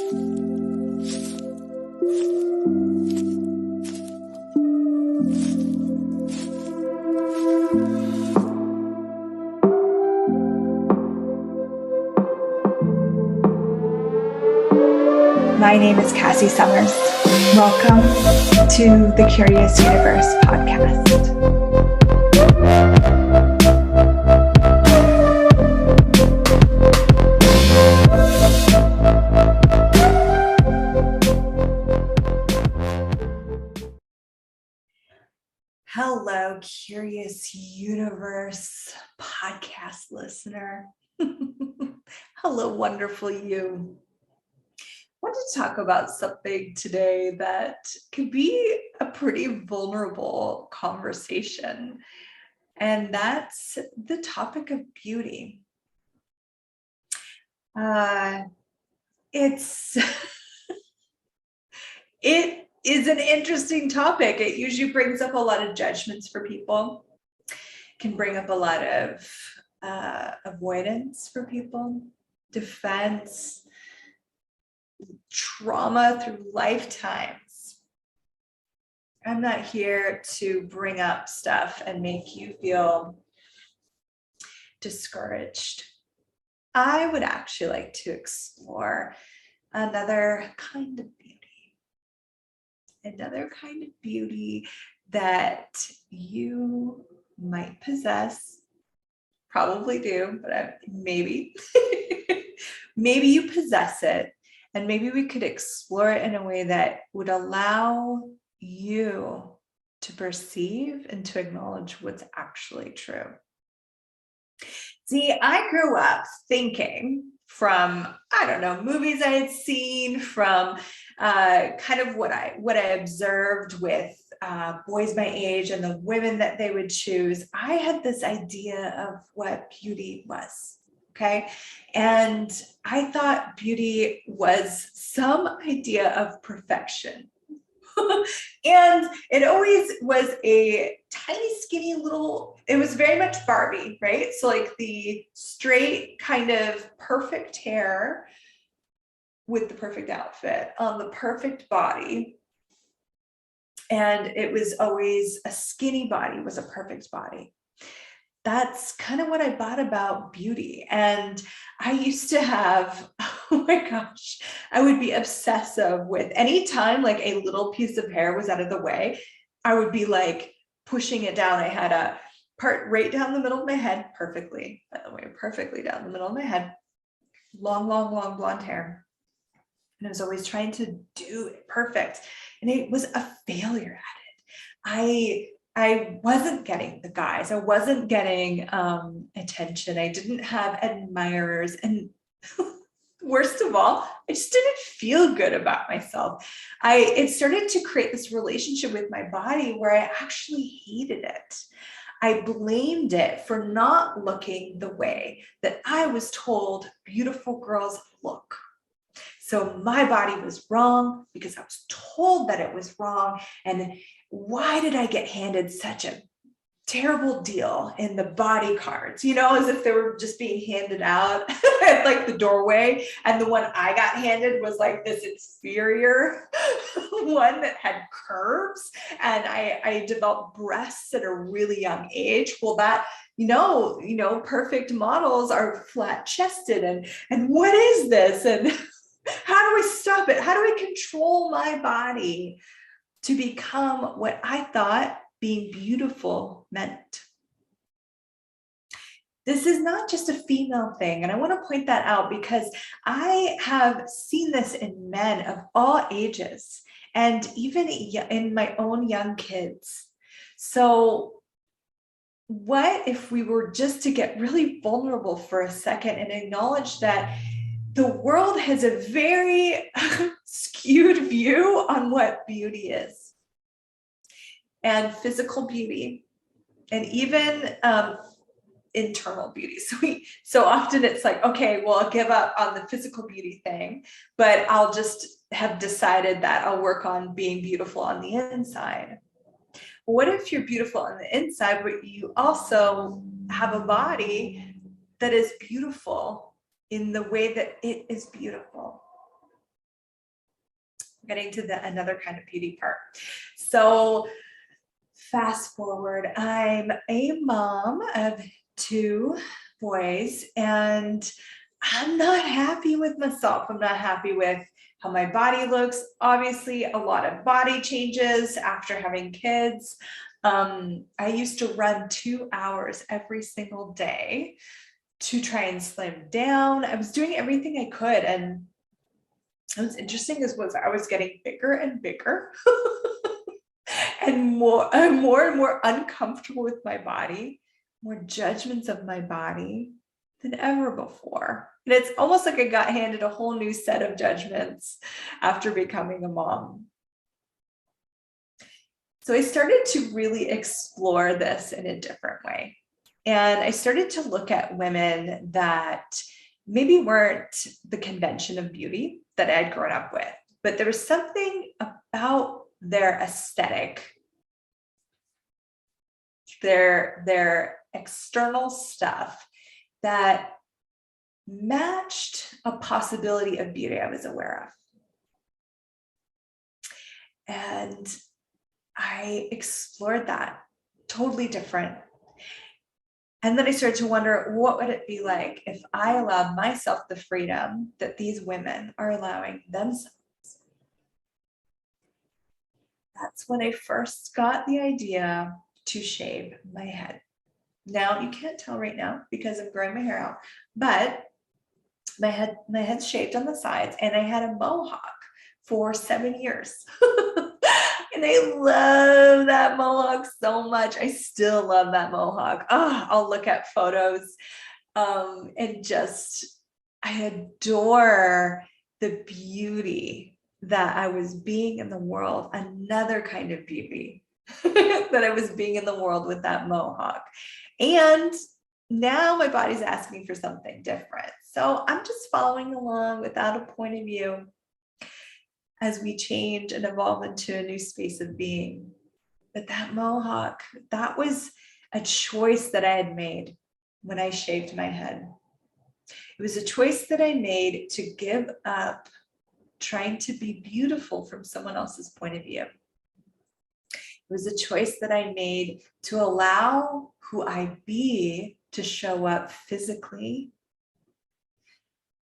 My name is Cassy Summers. Welcome to the Curious Universe podcast. Hello, Curious Universe podcast listener. Hello, wonderful you. I want to talk about something today that could be a pretty vulnerable conversation, and that's the topic of beauty. It is an interesting topic. It usually brings up a lot of judgments for people, can bring up a lot of avoidance for people, defense, trauma through lifetimes. I'm not here to bring up stuff and make you feel discouraged. I would actually like to explore another kind of beauty that you might possess, probably do, but maybe you possess it. And maybe we could explore it in a way that would allow you to perceive and to acknowledge what's actually true. See, I grew up thinking from, movies I had seen, from kind of what I observed with boys my age and the women that they would choose. I had this idea of what beauty was. Okay. And I thought beauty was some idea of perfection. And it always was a tiny, skinny little, it was very much Barbie, right? So like the straight kind of perfect hair with the perfect outfit on the perfect body. And it was always a skinny body was a perfect body. That's kind of what I thought about beauty. And I used to have, oh my gosh, I would be obsessive with any time like a little piece of hair was out of the way, I would be like pushing it down. I had a part right down the middle of my head, perfectly down the middle of my head, long blonde hair. And I was always trying to do it perfect. And it was a failure at it. I wasn't getting the guys. I wasn't getting attention. I didn't have admirers. And worst of all, I just didn't feel good about myself. It started to create this relationship with my body where I actually hated it. I blamed it for not looking the way that I was told beautiful girls look. So my body was wrong because I was told that it was wrong. And why did I get handed such a terrible deal in the body cards? As if they were just being handed out at like the doorway. And the one I got handed was like this inferior one that had curves. And I developed breasts at a really young age. Well, that, perfect models are flat chested. And what is this? And how do I stop it? How do I control my body to become what I thought being beautiful meant? This is not just a female thing. And I want to point that out because I have seen this in men of all ages and even in my own young kids. So what if we were just to get really vulnerable for a second and acknowledge that the world has a very skewed view on what beauty is, and physical beauty, and even internal beauty. So often it's like, okay, well, I'll give up on the physical beauty thing, but I'll just have decided that I'll work on being beautiful on the inside. What if you're beautiful on the inside, but you also have a body that is beautiful in the way that it is beautiful? getting to another kind of beauty part. So fast forward, I'm a mom of 2 boys, and I'm not happy with myself. I'm not happy with how my body looks. Obviously, a lot of body changes after having kids. I used to run 2 hours every single day to try and slim down. I was doing everything I could. And what's interesting was I was getting bigger and bigger and more uncomfortable with my body, more judgments of my body than ever before. And it's almost like I got handed a whole new set of judgments after becoming a mom. So I started to really explore this in a different way. And I started to look at women that maybe weren't the convention of beauty that I had grown up with, but there was something about their aesthetic, their external stuff that matched a possibility of beauty I was aware of. And I explored that totally different. And then I started to wonder, what would it be like if I allowed myself the freedom that these women are allowing themselves? That's when I first got the idea to shave my head. Now, you can't tell right now because I'm growing my hair out, but my head's shaved on the sides, and I had a mohawk for 7 years. And I love that mohawk so much. I still love that mohawk. Oh, I'll look at photos and just, I adore the beauty that I was being in the world, another kind of beauty that I was being in the world with that mohawk. And now my body's asking for something different. So I'm just following along without a point of view as we change and evolve into a new space of being. But that mohawk, that was a choice that I had made when I shaved my head. It was a choice that I made to give up trying to be beautiful from someone else's point of view. It was a choice that I made to allow who I be to show up physically.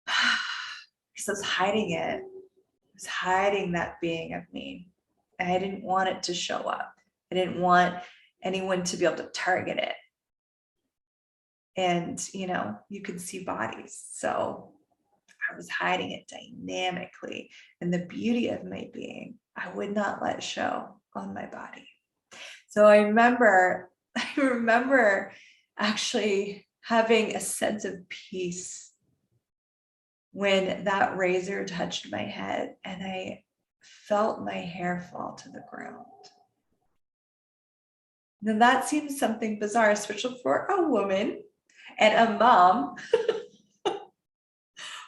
Because I was hiding it. I was hiding that being of me. And I didn't want it to show up. I didn't want anyone to be able to target it. And, you could see bodies. So I was hiding it dynamically. And the beauty of my being, I would not let show on my body. So I remember actually having a sense of peace when that razor touched my head and I felt my hair fall to the ground. Now that seems something bizarre, especially for a woman and a mom.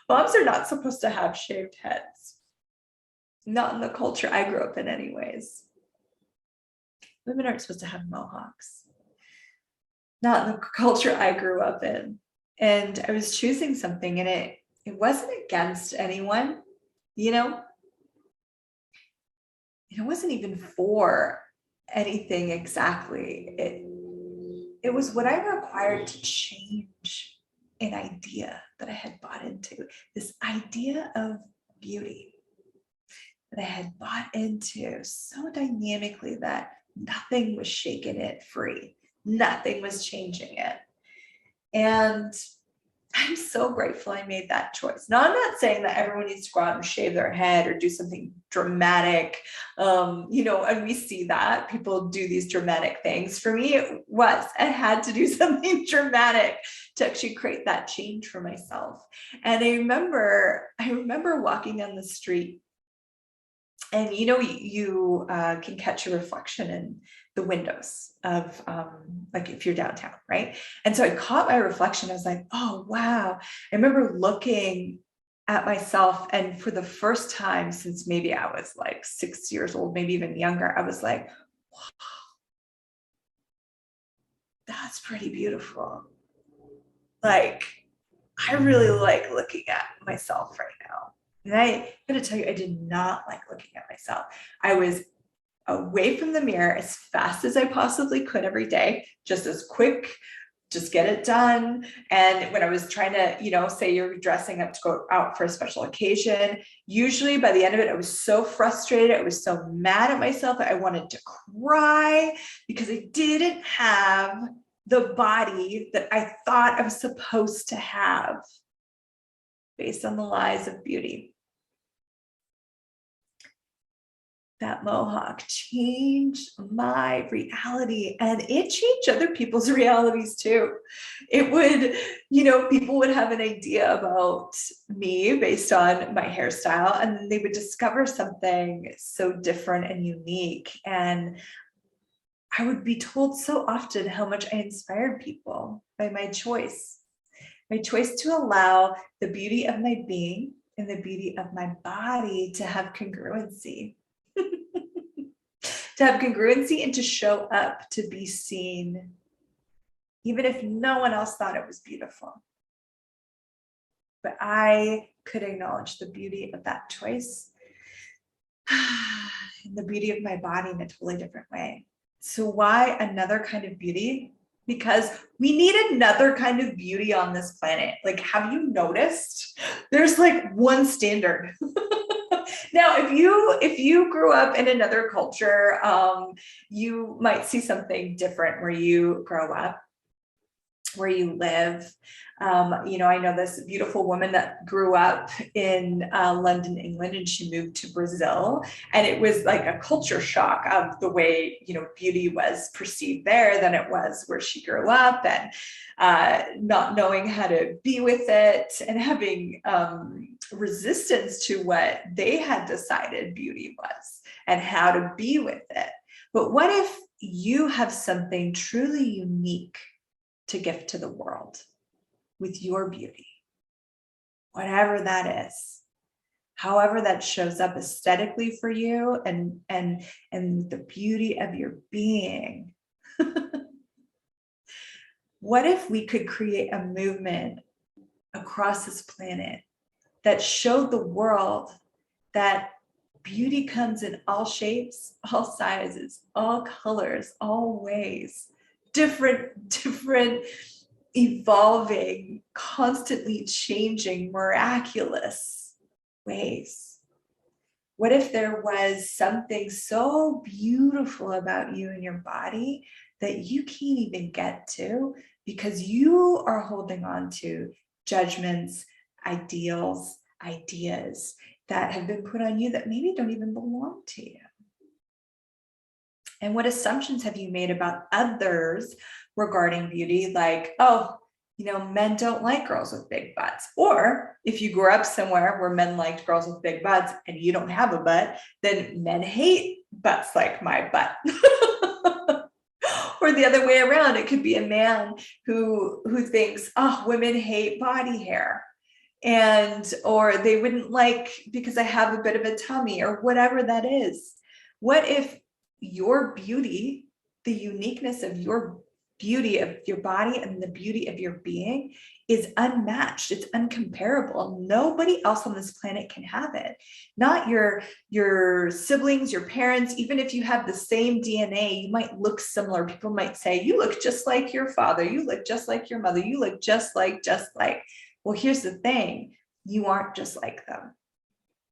Moms are not supposed to have shaved heads. Not in the culture I grew up in anyways. Women aren't supposed to have mohawks. Not in the culture I grew up in. And I was choosing something, and it wasn't against anyone, It wasn't even for anything exactly. It was what I required to change an idea that I had bought into, this idea of beauty that I had bought into so dynamically that nothing was shaking it free. Nothing was changing it. And I'm so grateful I made that choice. Now, I'm not saying that everyone needs to go out and shave their head or do something dramatic, and we see that people do these dramatic things. For me, I had to do something dramatic to actually create that change for myself. And I remember walking down the street, and you can catch a reflection in the windows of like if you're downtown, right? And so I caught my reflection. I was like, oh wow. I remember looking at myself, and for the first time since maybe I was like 6 years old, maybe even younger, I was like, wow, that's pretty beautiful. Like, I really like looking at myself right now. And I'm going to tell you, I did not like looking at myself. I was away from the mirror as fast as I possibly could every day, just as quick, just get it done. And when I was trying to, say you're dressing up to go out for a special occasion, usually by the end of it, I was so frustrated. I was so mad at myself. I wanted to cry because I didn't have the body that I thought I was supposed to have based on the lies of beauty. That mohawk changed my reality, and it changed other people's realities too. It would, people would have an idea about me based on my hairstyle, and then they would discover something so different and unique. And I would be told so often how much I inspired people by my choice to allow the beauty of my being and the beauty of my body to have congruency. To have congruency and to show up, to be seen, even if no one else thought it was beautiful. But I could acknowledge the beauty of that choice and the beauty of my body in a totally different way. So why another kind of beauty? Because we need another kind of beauty on this planet. Like, have you noticed? There's like one standard. Now, if you grew up in another culture, you might see something different where you grow up, where you live. I know this beautiful woman that grew up in London, England, and she moved to Brazil. And it was like a culture shock of the way, beauty was perceived there than it was where she grew up, and not knowing how to be with it and having resistance to what they had decided beauty was and how to be with it. But what if you have something truly unique to gift to the world with your beauty, whatever that is, however that shows up aesthetically for you, and the beauty of your being? What if we could create a movement across this planet that showed the world that beauty comes in all shapes, all sizes, all colors, all ways, different evolving, constantly changing, miraculous ways? What if there was something so beautiful about you and your body that you can't even get to because you are holding on to judgments, ideals, ideas that have been put on you that maybe don't even belong to you? And what assumptions have you made about others regarding beauty? Like, men don't like girls with big butts. Or if you grew up somewhere where men liked girls with big butts and you don't have a butt, then men hate butts like my butt. Or the other way around, it could be a man who thinks, women hate body hair. Or they wouldn't like because I have a bit of a tummy, or whatever that is. What if your beauty, the uniqueness of your beauty of your body and the beauty of your being is unmatched? It's uncomparable. Nobody else on this planet can have it. Not your siblings, your parents. Even if you have the same DNA, you might look similar. People might say, you look just like your father. You look just like your mother. You look just like. Well, here's the thing. You aren't just like them.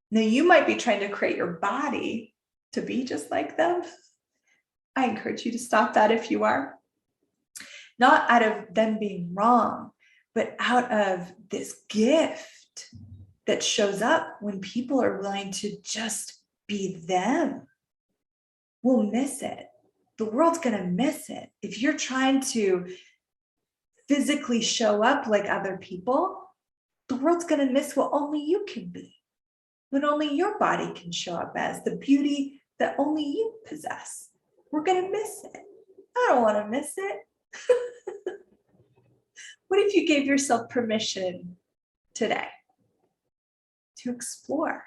Now, you might be trying to create your body to be just like them. I encourage you to stop that if you are. Not out of them being wrong, but out of this gift that shows up when people are willing to just be them. We'll miss it. The world's going to miss it. If you're trying to physically show up like other people, the world's going to miss what only you can be, what only your body can show up as, the beauty that only you possess. We're going to miss it. I don't want to miss it. What if you gave yourself permission today to explore?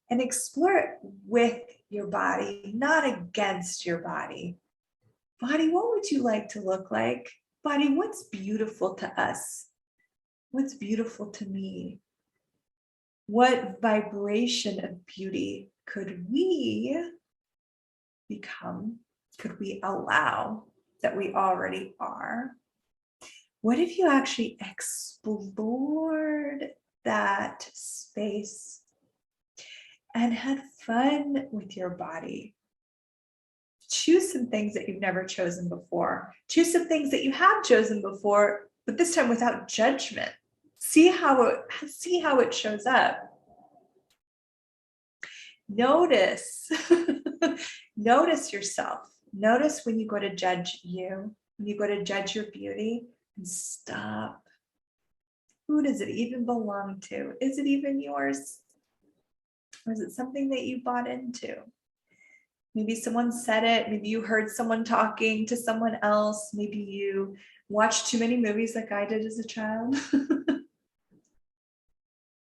And explore it with your body, not against your body. Body, what would you like to look like? Body, what's beautiful to us? What's beautiful to me? What vibration of beauty could we become? Could we allow that we already are? What if you actually explored that space and had fun with your body? Choose some things that you've never chosen before. Choose some things that you have chosen before, but this time without judgment. See how it shows up. Notice, notice yourself. Notice when you go to judge you, when you go to judge your beauty, and stop. Who does it even belong to? Is it even yours? Or is it something that you bought into? Maybe someone said it. Maybe you heard someone talking to someone else. Maybe you watched too many movies like I did as a child.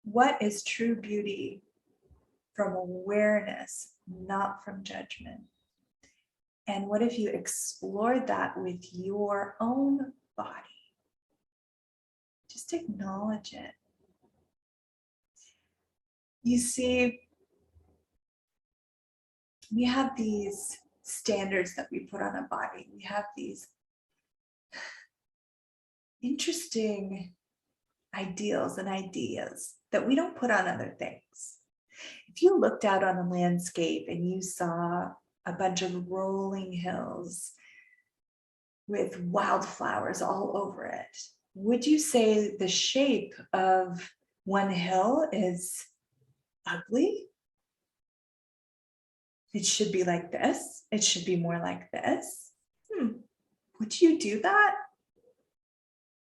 What is true beauty? From awareness, not from judgment. And what if you explored that with your own body? Just acknowledge it. You see, we have these standards that we put on a body. We have these interesting ideals and ideas that we don't put on other things. If you looked out on a landscape and you saw a bunch of rolling hills with wildflowers all over it, would you say the shape of one hill is ugly? It should be like this. It should be more like this. Would you do that?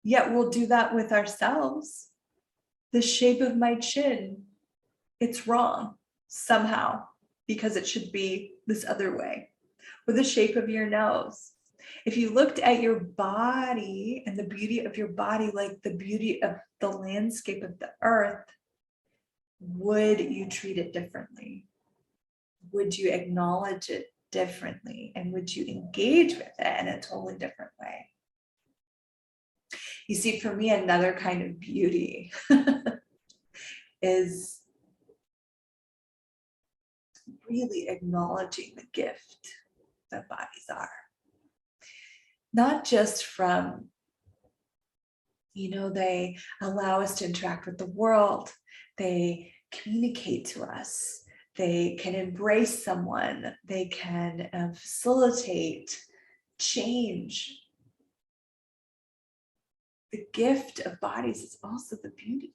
Yet we'll do that with ourselves. The shape of my chin, it's wrong somehow because it should be this other way. Or the shape of your nose. If you looked at your body and the beauty of your body like the beauty of the landscape of the earth, would you treat it differently? Would you acknowledge it differently? And would you engage with it in a totally different way? You see, for me, another kind of beauty is really acknowledging the gift that bodies are. Not just from, they allow us to interact with the world. They communicate to us. They can embrace someone. They can facilitate change. The gift of bodies is also the beauty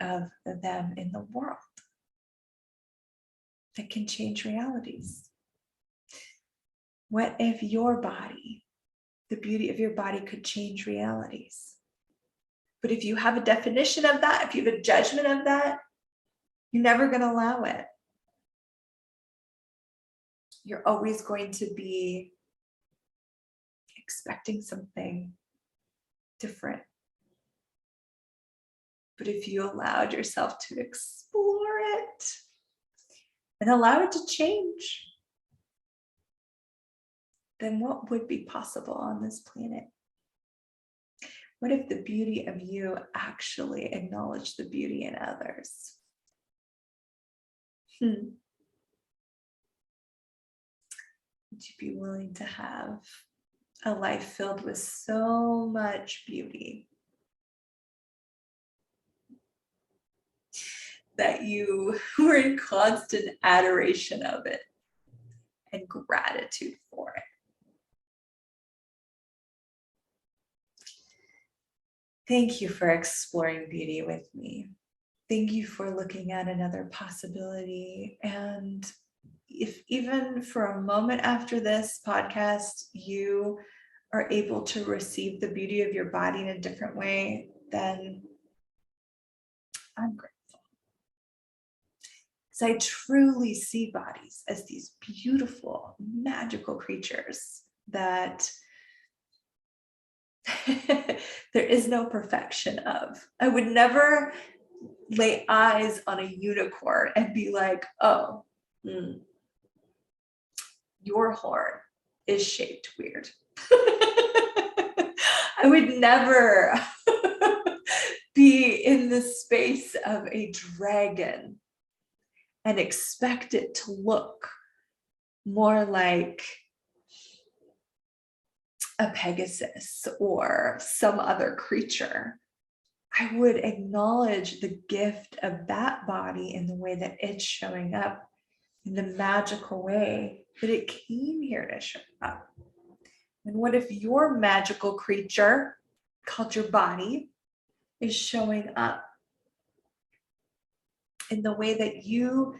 of them in the world that can change realities. What if your body, the beauty of your body, could change realities? But if you have a definition of that, if you have a judgment of that, you're never going to allow it. You're always going to be expecting something different. But if you allowed yourself to explore it and allow it to change, then what would be possible on this planet? What if the beauty of you actually acknowledged the beauty in others? Would you be willing to have a life filled with so much beauty that you were in constant adoration of it and gratitude for it? Thank you for exploring beauty with me. Thank you for looking at another possibility. And if even for a moment after this podcast, you are able to receive the beauty of your body in a different way, then I'm grateful. Because I truly see bodies as these beautiful, magical creatures that there is no perfection of. I would never lay eyes on a unicorn and be like, oh, your horn is shaped weird. I would never be in the space of a dragon and expect it to look more like a Pegasus or some other creature. I would acknowledge the gift of that body in the way that it's showing up, in the magical way that it came here to show up. And what if your magical creature, called your body, is showing up in the way that you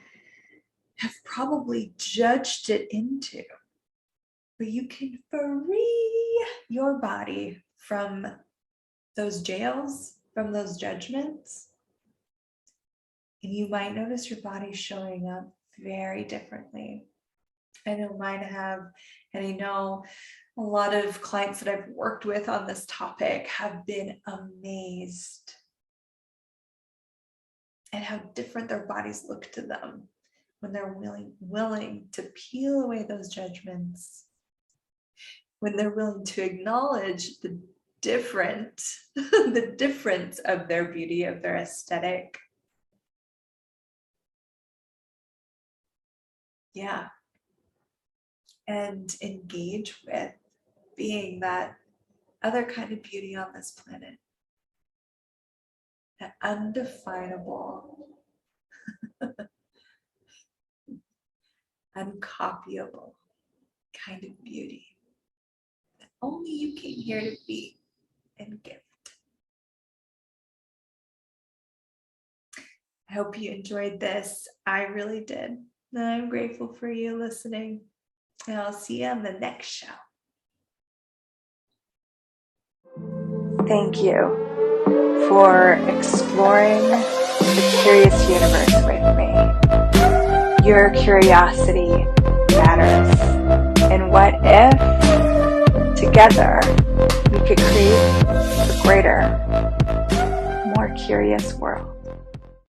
have probably judged it into? But you can free your body from those jails, from those judgments. And you might notice your body showing up very differently. I know mine have, and I know a lot of clients that I've worked with on this topic have been amazed at how different their bodies look to them when they're willing to peel away those judgments, when they're willing to acknowledge the difference of their beauty, of their aesthetic. Yeah. And engage with being that other kind of beauty on this planet. That undefinable, uncopyable kind of beauty that only you came here to be and gift. I hope you enjoyed this. I really did. And I'm grateful for you listening. And I'll see you on the next show. Thank you for exploring the curious universe with me. Your curiosity matters. And what if together we could create a greater, more curious world?